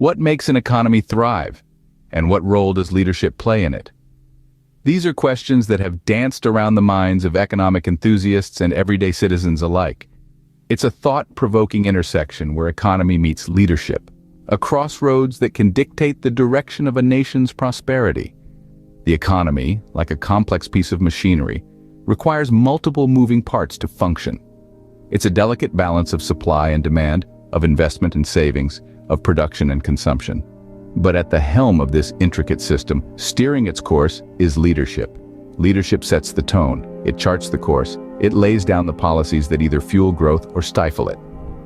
What makes an economy thrive? And what role does leadership play in it? These are questions that have danced around the minds of economic enthusiasts and everyday citizens alike. It's a thought-provoking intersection where economy meets leadership, a crossroads that can dictate the direction of a nation's prosperity. The economy, like a complex piece of machinery, requires multiple moving parts to function. It's a delicate balance of supply and demand, of investment and savings, of production and consumption. But at the helm of this intricate system, steering its course, is leadership. Leadership sets the tone, it charts the course, it lays down the policies that either fuel growth or stifle it.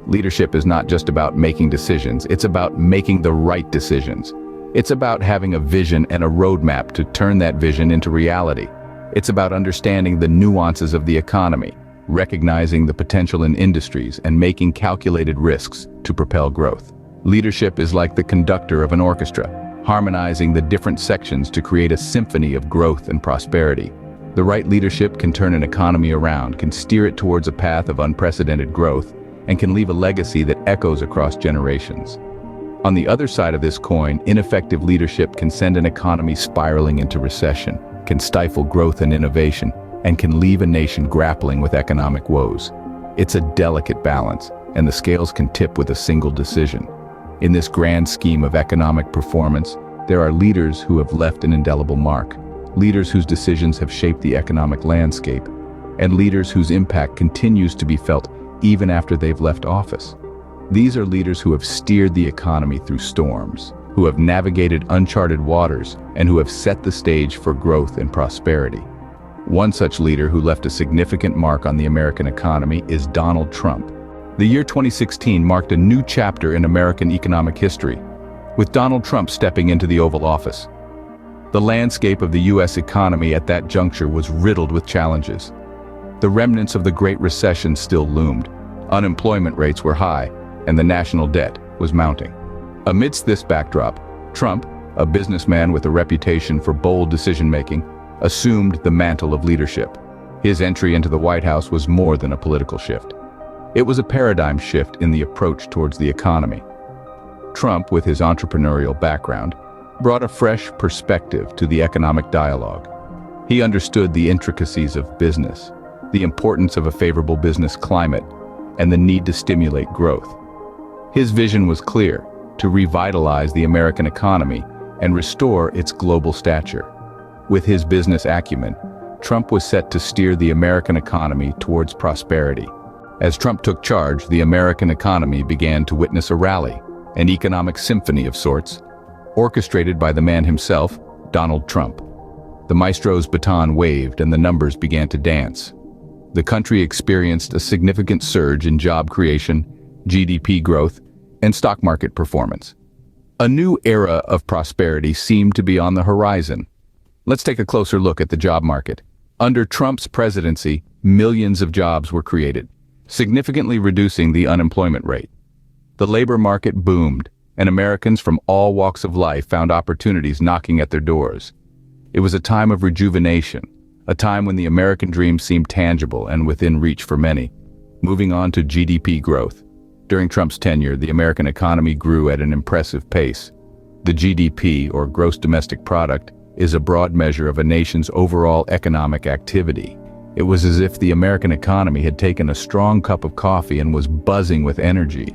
Leadership is not just about making decisions, it's about making the right decisions. It's about having a vision and a roadmap to turn that vision into reality. It's about understanding the nuances of the economy, recognizing the potential in industries, and making calculated risks to propel growth. Leadership is like the conductor of an orchestra, harmonizing the different sections to create a symphony of growth and prosperity. The right leadership can turn an economy around, can steer it towards a path of unprecedented growth, and can leave a legacy that echoes across generations. On the other side of this coin, ineffective leadership can send an economy spiraling into recession, can stifle growth and innovation, and can leave a nation grappling with economic woes. It's a delicate balance, and the scales can tip with a single decision. In this grand scheme of economic performance, there are leaders who have left an indelible mark, leaders whose decisions have shaped the economic landscape, and leaders whose impact continues to be felt even after they've left office. These are leaders who have steered the economy through storms, who have navigated uncharted waters, and who have set the stage for growth and prosperity. One such leader who left a significant mark on the American economy is Donald Trump. The year 2016 marked a new chapter in American economic history, with Donald Trump stepping into the Oval Office. The landscape of the U.S. economy at that juncture was riddled with challenges. The remnants of the Great Recession still loomed, unemployment rates were high, and the national debt was mounting. Amidst this backdrop, Trump, a businessman with a reputation for bold decision-making, assumed the mantle of leadership. His entry into the White House was more than a political shift. It was a paradigm shift in the approach towards the economy. Trump, with his entrepreneurial background, brought a fresh perspective to the economic dialogue. He understood the intricacies of business, the importance of a favorable business climate, and the need to stimulate growth. His vision was clear: to revitalize the American economy and restore its global stature. With his business acumen, Trump was set to steer the American economy towards prosperity. As Trump took charge, the American economy began to witness a rally, an economic symphony of sorts, orchestrated by the man himself, Donald Trump. The maestro's baton waved and the numbers began to dance. The country experienced a significant surge in job creation, GDP growth, and stock market performance. A new era of prosperity seemed to be on the horizon. Let's take a closer look at the job market. Under Trump's presidency, millions of jobs were created, significantly reducing the unemployment rate. The labor market boomed, and Americans from all walks of life found opportunities knocking at their doors. It was a time of rejuvenation, a time when the American dream seemed tangible and within reach for many. Moving on to GDP growth. During Trump's tenure, the American economy grew at an impressive pace. The GDP, or gross domestic product, is a broad measure of a nation's overall economic activity. It was as if the American economy had taken a strong cup of coffee and was buzzing with energy.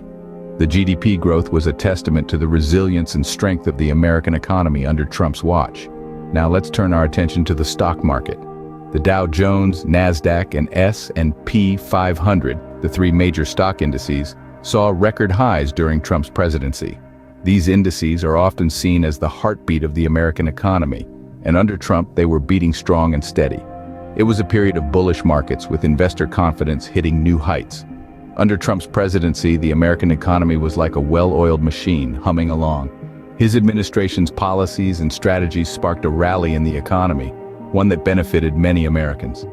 The GDP growth was a testament to the resilience and strength of the American economy under Trump's watch. Now let's turn our attention to the stock market. The Dow Jones, NASDAQ, and S&P 500, the three major stock indices, saw record highs during Trump's presidency. These indices are often seen as the heartbeat of the American economy, and under Trump they were beating strong and steady. It was a period of bullish markets with investor confidence hitting new heights. Under Trump's presidency, the American economy was like a well-oiled machine humming along. His administration's policies and strategies sparked a rally in the economy, one that benefited many Americans.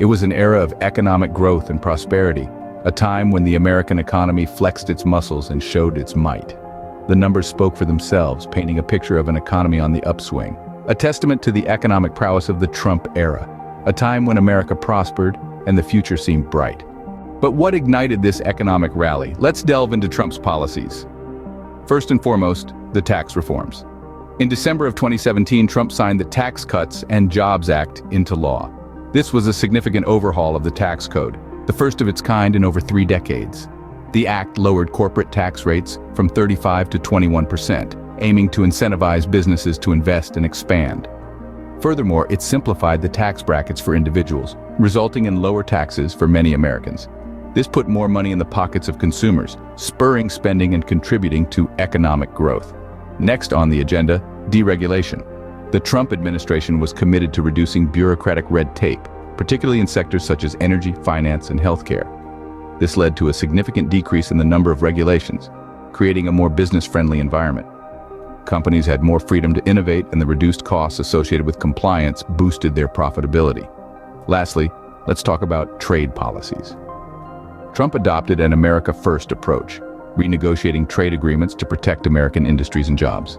It was an era of economic growth and prosperity, a time when the American economy flexed its muscles and showed its might. The numbers spoke for themselves, painting a picture of an economy on the upswing, a testament to the economic prowess of the Trump era, a time when America prospered and the future seemed bright. But what ignited this economic rally? Let's delve into Trump's policies. First and foremost, the tax reforms. In December of 2017, Trump signed the Tax Cuts and Jobs Act into law. This was a significant overhaul of the tax code, the first of its kind in over 3 decades. The act lowered corporate tax rates from 35% to 21%, aiming to incentivize businesses to invest and expand. Furthermore, it simplified the tax brackets for individuals, resulting in lower taxes for many Americans. This put more money in the pockets of consumers, spurring spending and contributing to economic growth. Next on the agenda, deregulation. The Trump administration was committed to reducing bureaucratic red tape, particularly in sectors such as energy, finance, and healthcare. This led to a significant decrease in the number of regulations, creating a more business-friendly environment. Companies had more freedom to innovate, and the reduced costs associated with compliance boosted their profitability. Lastly, let's talk about trade policies. Trump adopted an America First approach, renegotiating trade agreements to protect American industries and jobs.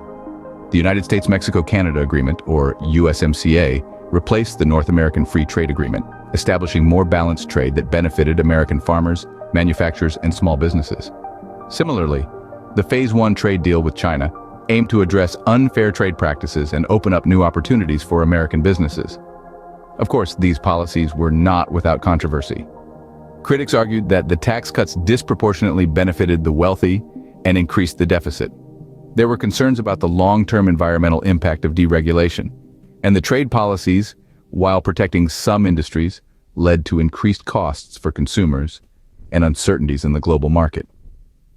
The United States-Mexico-Canada Agreement, or USMCA, replaced the North American Free Trade Agreement, establishing more balanced trade that benefited American farmers, manufacturers, and small businesses. Similarly, the Phase 1 trade deal with China aimed to address unfair trade practices and open up new opportunities for American businesses. Of course, these policies were not without controversy. Critics argued that the tax cuts disproportionately benefited the wealthy and increased the deficit. There were concerns about the long-term environmental impact of deregulation, and the trade policies, while protecting some industries, led to increased costs for consumers and uncertainties in the global market.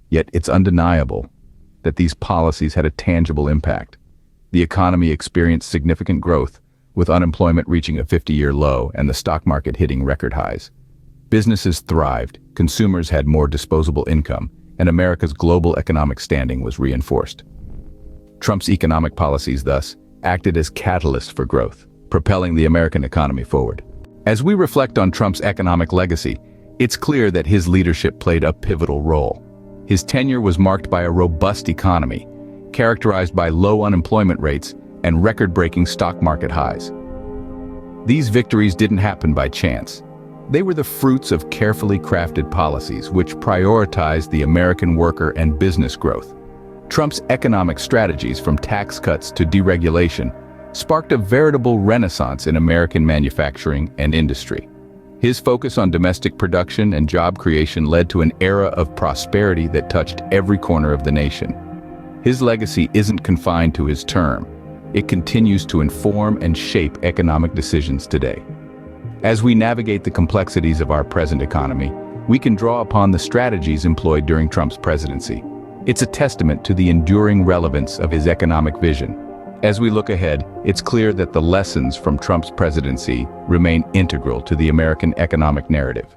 Yet it's undeniable that these policies had a tangible impact. The economy experienced significant growth, with unemployment reaching a 50-year low and the stock market hitting record highs. Businesses thrived, consumers had more disposable income, and America's global economic standing was reinforced. Trump's economic policies, thus, acted as catalysts for growth, propelling the American economy forward. As we reflect on Trump's economic legacy, it's clear that his leadership played a pivotal role. His tenure was marked by a robust economy, characterized by low unemployment rates and record-breaking stock market highs. These victories didn't happen by chance. They were the fruits of carefully crafted policies which prioritized the American worker and business growth. Trump's economic strategies, from tax cuts to deregulation, sparked a veritable renaissance in American manufacturing and industry. His focus on domestic production and job creation led to an era of prosperity that touched every corner of the nation. His legacy isn't confined to his term. It continues to inform and shape economic decisions today. As we navigate the complexities of our present economy, we can draw upon the strategies employed during Trump's presidency. It's a testament to the enduring relevance of his economic vision. As we look ahead, it's clear that the lessons from Trump's presidency remain integral to the American economic narrative.